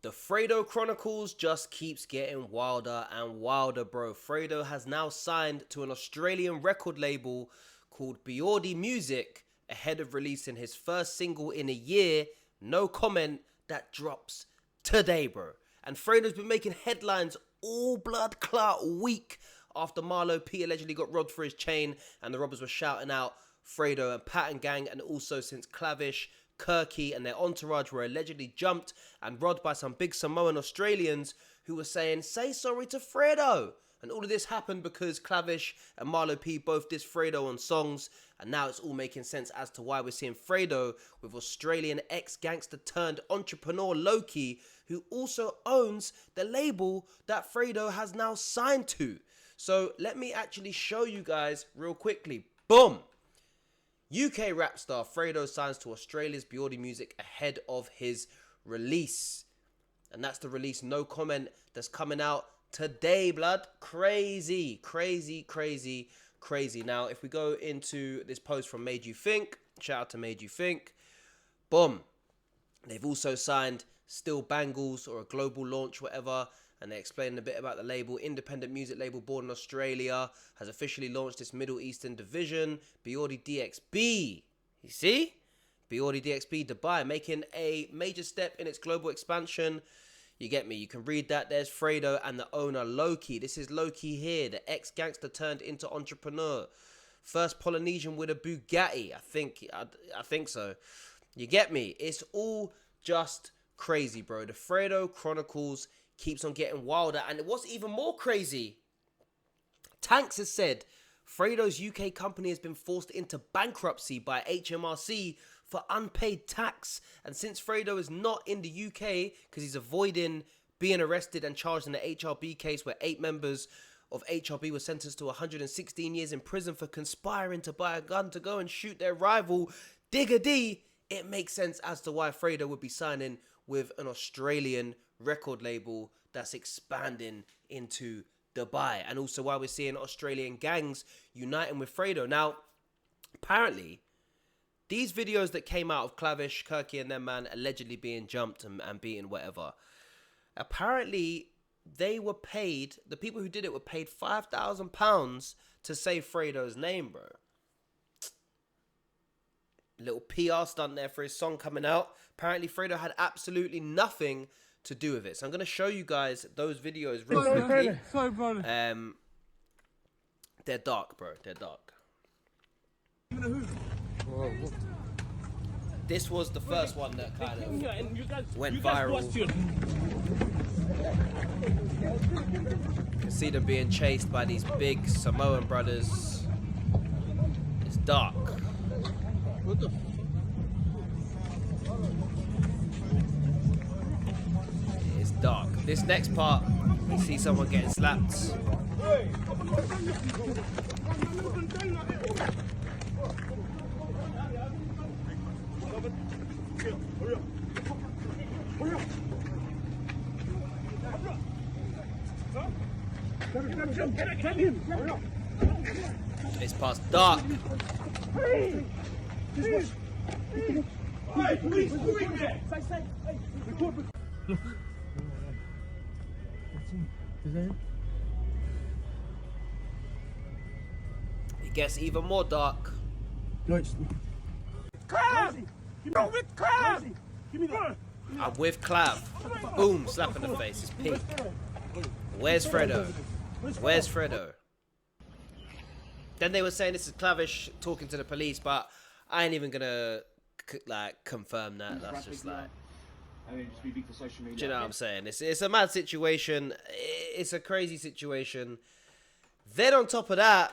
The Fredo Chronicles just keeps getting wilder and wilder, bro. Fredo has now signed to an Australian record label called Biordi Music ahead of releasing his first single in a year, No Comment, that drops today, bro. And Fredo's been making headlines all blood clot week after Marlo P allegedly got robbed for his chain and the robbers were shouting out Fredo and Patton Gang, and also since Clavish, Kirky and their entourage were allegedly jumped and robbed by some big Samoan Australians who were saying, say sorry to Fredo. And all of this happened because Clavish and Marlo P both dissed Fredo on songs, and now it's all making sense as to why we're seeing Fredo with Australian ex-gangster turned entrepreneur Lowkee, who also owns the label that Fredo has now signed to. So let me actually show you guys real quickly. Boom! UK rap star Fredo signs to Australia's Biordi Music ahead of his release. And that's the release No Comment that's coming out today, blood. Crazy, crazy, crazy, crazy. Now, if we go into this post from Made You Think, shout out to Made You Think. Boom. They've also signed Still Bangles or a global launch, whatever. And they explain a bit about the label. Independent music label born in Australia has officially launched its Middle Eastern division, Biordi DXB. You see? Biordi DXB Dubai, making a major step in its global expansion. You get me? You can read that. There's Fredo and the owner Lowkee. This is Lowkee here, the ex-gangster turned into entrepreneur. First Polynesian with a Bugatti. I think so. You get me? It's all just crazy, bro. The Fredo Chronicles keeps on getting wilder. And what's even more crazy, Tanks has said Fredo's UK company has been forced into bankruptcy by HMRC for unpaid tax. And since Fredo is not in the UK because he's avoiding being arrested and charged in the HRB case where 8 members of HRB were sentenced to 116 years in prison for conspiring to buy a gun to go and shoot their rival Digger D, it makes sense as to why Fredo would be signing with an Australian record label that's expanding into Dubai, and also why we're seeing Australian gangs uniting with Fredo. Now, apparently, these videos that came out of Clavish, Kirky and them, man, allegedly being jumped and beaten, whatever, apparently they were paid, the people who did it were paid £5,000 to say Fredo's name, bro. Little PR stunt there for his song coming out. Apparently, Fredo had absolutely nothing to do with it. So I'm going to show you guys those videos real quickly. Sorry, brother. They're dark, bro. They're dark. This was the first one that kind of went viral. You can see them being chased by these big Samoan brothers. It's dark. What the It's dark. This next part, you see someone getting slapped. This part's dark. Hey, police, moving there! It gets even more dark. Clav! You're with Clav! Give me that! I'm with Clav. Boom, slap in the face. It's peak. Where's Fredo? Where's Fredo? Then they were saying this is Clavish talking to the police, but I ain't even gonna confirm that. That's just like, I mean, just be big for social media. do you know what I'm saying? It's a mad situation. It's a crazy situation. Then on top of that,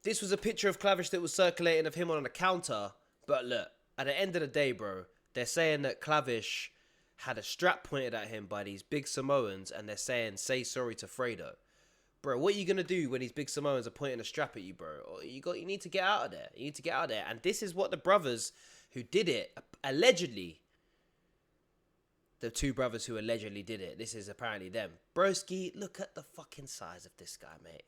this was a picture of Clavish that was circulating of him on a counter. But look, at the end of the day, bro, they're saying that Clavish had a strap pointed at him by these big Samoans, and they're saying, say sorry to Fredo. Bro, what are you going to do when these big Samoans are pointing a strap at you, bro? You need to get out of there. You need to get out of there. And this is what the brothers who did it, allegedly, the 2 brothers who allegedly did it, this is apparently them. Broski, look at the fucking size of this guy, mate.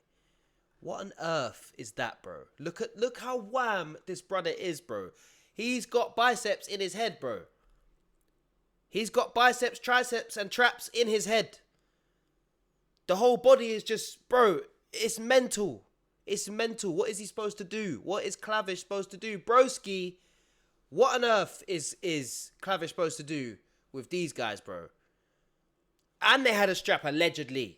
What on earth is that, bro? Look how wham this brother is, bro. He's got biceps in his head, bro. He's got biceps, triceps, and traps in his head. The whole body is just, bro, it's mental. It's mental. What is he supposed to do? What is Clavish supposed to do? Broski, what on earth is Clavish supposed to do with these guys, bro? And they had a strap, allegedly.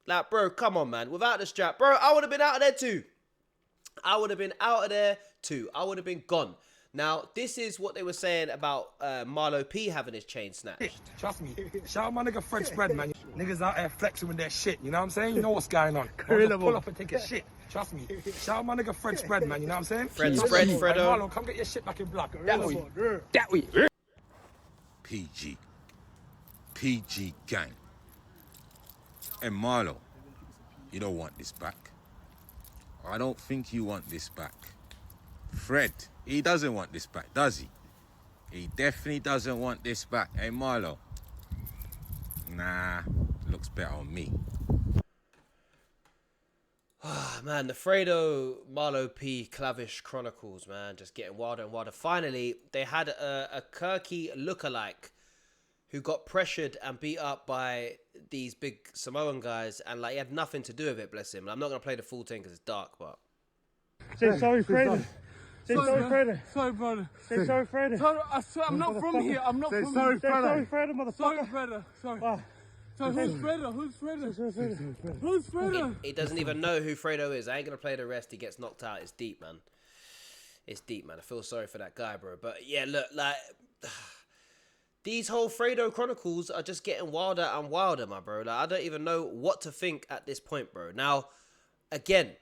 Like, bro, come on, man. Without the strap, bro, I would have been out of there too. I would have been gone. Now, this is what they were saying about Marlo P having his chain snatched. Trust me. Shout out my nigga Fred Spread, man. Niggas out there flexing with their shit, you know what I'm saying? You know what's going on. Pull up and take a shit. Trust me. Shout out my nigga Fred Spread, man, you know what I'm saying? Fred Spread, Fredo. Hey, Marlo, come get your shit back in blood. That way. PG. PG gang. And Marlo, you don't want this back. I don't think you want this back. Fred, he doesn't want this back, does he? He definitely doesn't want this back. Hey, Marlo. Nah, looks better on me. Man, the Fredo, Marlo P, Clavish Chronicles, man, just getting wilder and wilder. Finally, they had a Kirky lookalike who got pressured and beat up by these big Samoan guys, and like he had nothing to do with it, bless him. I'm not gonna play the full thing because it's dark, but Say sorry, Fredo. Say sorry, Fredo. Sorry, brother. Say sorry, Fredo. Sorry, I swear, I'm not from here. I'm not from Sorry, here. Fredo. Say sorry, Fredo, motherfucker. Sorry, Fredo. Sorry. Wow. So who's Fredo? Who's Fredo? Who's Fredo? he doesn't even know who Fredo is. I ain't gonna play the rest. He gets knocked out. It's deep, man. It's deep, man. I feel sorry for that guy, bro. But yeah, look, like these whole Fredo Chronicles are just getting wilder and wilder, my bro. Like, I don't even know what to think at this point, bro. Now, again,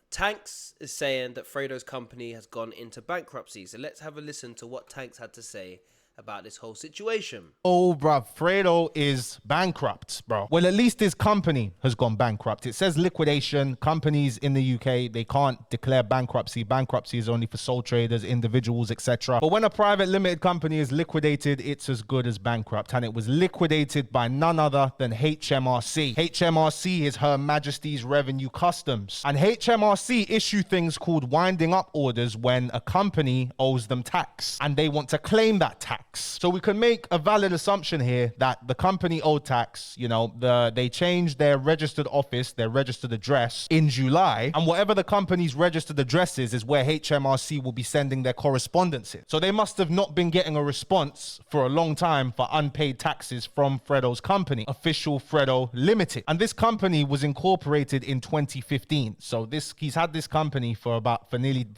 Tanks is saying that Fredo's company has gone into bankruptcy. So let's have a listen to what Tanks had to say about this whole situation. Oh, bruv, Fredo is bankrupt, bro. Well, at least his company has gone bankrupt. It says liquidation. Companies in the UK, they can't declare bankruptcy. Bankruptcy is only for sole traders, individuals, etc. But when a private limited company is liquidated, it's as good as bankrupt. And it was liquidated by none other than HMRC. HMRC is Her Majesty's Revenue Customs. And HMRC issue things called winding up orders when a company owes them tax and they want to claim that tax. So we can make a valid assumption here that the company owed tax, you know, they changed their registered office, their registered address in July, and whatever the company's registered address is where HMRC will be sending their correspondences. So they must have not been getting a response for a long time for unpaid taxes from Fredo's company, Official Fredo Limited. And this company was incorporated in 2015. So he's had this company for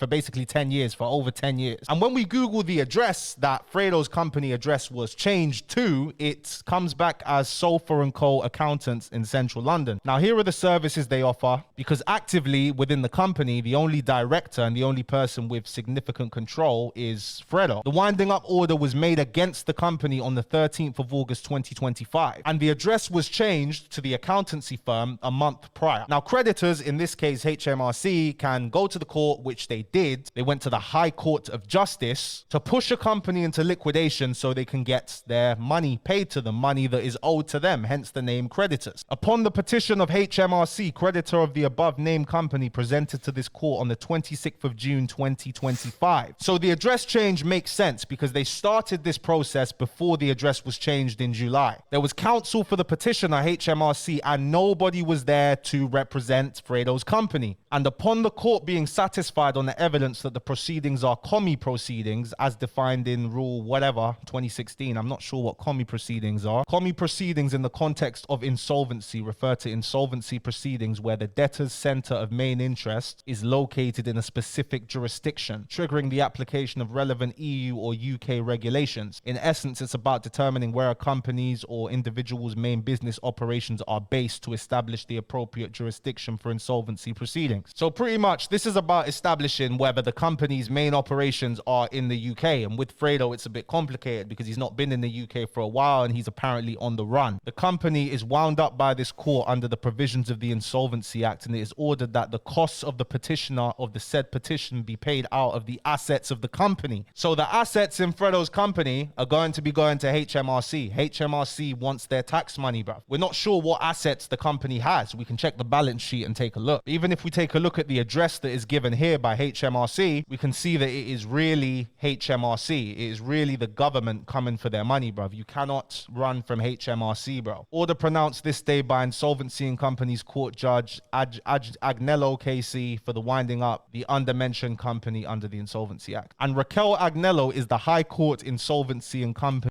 basically 10 years, for over 10 years. And when we Google the address that Fredo's company address was changed to, it comes back as Sofa & Co. Accountants in central London. Now, here are the services they offer, because actively within the company, the only director and the only person with significant control is Fredo. The winding up order was made against the company on the 13th of August 2025, and the address was changed to the accountancy firm a month prior. Now, creditors, in this case HMRC, can go to the court, which they did. They went to the High Court of Justice to push a company into liquidation so they can get their money paid to them, money that is owed to them, hence the name creditors. Upon the petition of HMRC, creditor of the above named company presented to this court on the 26th of June 2025. So the address change makes sense because they started this process before the address was changed in July. There was counsel for the petitioner, HMRC, and nobody was there to represent Fredo's company. And upon the court being satisfied on the evidence that the proceedings are commie proceedings as defined in rule whatever 2016, I'm not sure what commie proceedings are. Commie proceedings in the context of insolvency refer to insolvency proceedings where the debtor's center of main interest is located in a specific jurisdiction, triggering the application of relevant EU or UK regulations. In essence, it's about determining where a company's or individual's main business operations are based to establish the appropriate jurisdiction for insolvency proceedings. So pretty much this is about establishing whether the company's main operations are in the UK. And with Fredo, it's a bit complicated because he's not been in the UK for a while and he's apparently on the run. The company is wound up by this court under the provisions of the Insolvency Act, and it is ordered that the costs of the petitioner of the said petition be paid out of the assets of the company. So the assets in Fredo's company are going to be going to HMRC. HMRC wants their tax money, bruv. We're not sure what assets the company has. We can check the balance sheet and take a look. Even if we take a look at the address that is given here by HMRC, we can see that it is really HMRC. It is really the government coming for their money, bruv. You cannot run from HMRC, bro. Order pronounced this day by Insolvency and Companies Court Judge Agnello KC for the winding up the undermentioned company under the Insolvency Act. And Raquel Agnello is the High Court Insolvency and Company.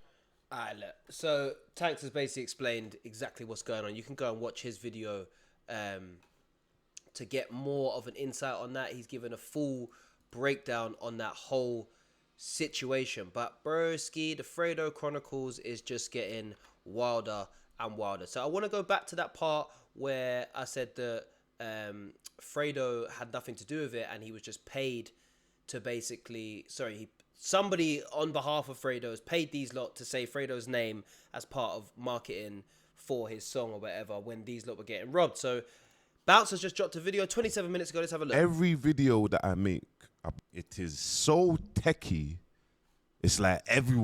Alright, look. So Tanks has basically explained exactly what's going on. You can go and watch his video to get more of an insight on that. He's given a full breakdown on that whole situation. But broski, the Fredo Chronicles is just getting wilder and wilder. So I want to go back to that part where I said that Fredo had nothing to do with it and he was just paid to basically, somebody on behalf of Fredo has paid these lot to say Fredo's name as part of marketing for his song or whatever when these lot were getting robbed. So Bounce has just dropped a video 27 minutes ago. Let's have a look. Every video that I make, it is so techie. It's like every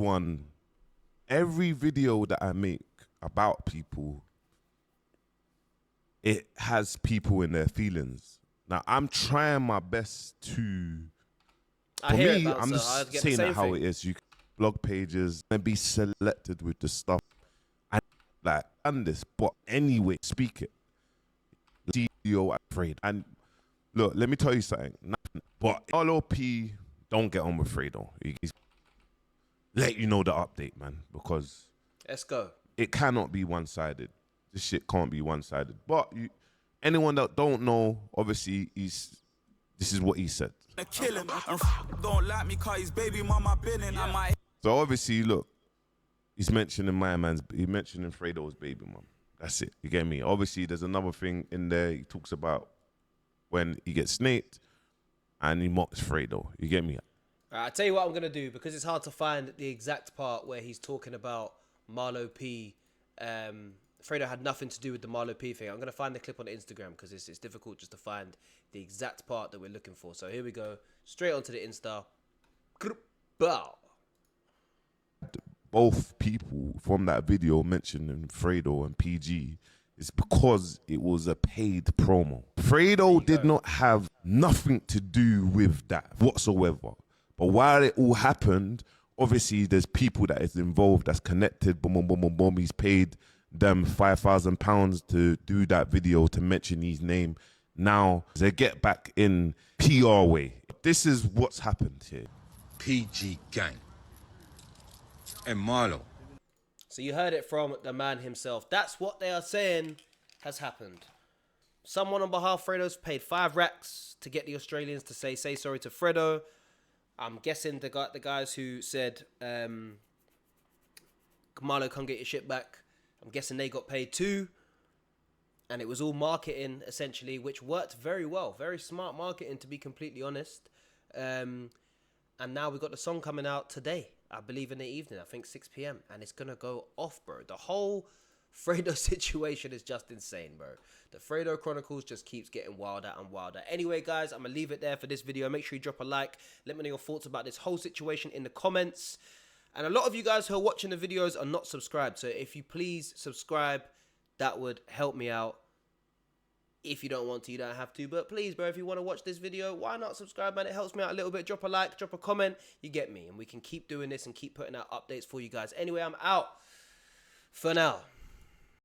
video that I make about people, it has people in their feelings. Now, I'm trying my best to... For me, I'm just saying that how it is. You can blog pages and be selected with the stuff. And like, and this, but anyway, speak it. CEO afraid. And look, let me tell you something. But Marlo P, don't get on with Fredo. He's let you know the update, man, because let's go. It cannot be one-sided. This shit can't be one-sided. But anyone that don't know, obviously, this is what he said. Kill him. Don't like me, cause his baby mama been in. So obviously, look, he's mentioning Fredo's baby mom. That's it. You get me? Obviously, there's another thing in there. He talks about when he gets snaked and he mocks Fredo. You get me? I'll tell you what I'm going to do, because it's hard to find the exact part where he's talking about Marlo P. Fredo had nothing to do with the Marlo P thing. I'm going to find the clip on Instagram because it's difficult just to find the exact part that we're looking for. So here we go. Straight onto the Insta. Bow. Both people from that video mentioning Fredo and PG is because it was a paid promo. Fredo did not have nothing to do with that whatsoever. But while it all happened, obviously there's people that is involved that's connected. Boom, boom, boom, boom, boom. He's paid them £5,000 to do that video to mention his name. Now they get back in PR way. This is what's happened here. PG Gang and Marlo. So you heard it from the man himself. That's what they are saying has happened. Someone on behalf of Fredo's paid 5 racks to get the Australians to say sorry to Fredo. I'm guessing the guys who said Marlo, come get your shit back. I'm guessing they got paid too. And it was all marketing, essentially, which worked very well. Very smart marketing, to be completely honest. And now we've got the song coming out today, I believe in the evening, I think 6 p.m. And it's going to go off, bro. The whole Fredo situation is just insane, bro. The Fredo Chronicles just keeps getting wilder and wilder. Anyway, guys, I'm going to leave it there for this video. Make sure you drop a like. Let me know your thoughts about this whole situation in the comments. And a lot of you guys who are watching the videos are not subscribed. So if you please subscribe, that would help me out. If you don't want to, you don't have to. But please, bro, if you want to watch this video, why not subscribe, man? It helps me out a little bit. Drop a like, drop a comment. You get me. And we can keep doing this and keep putting out updates for you guys. Anyway, I'm out for now.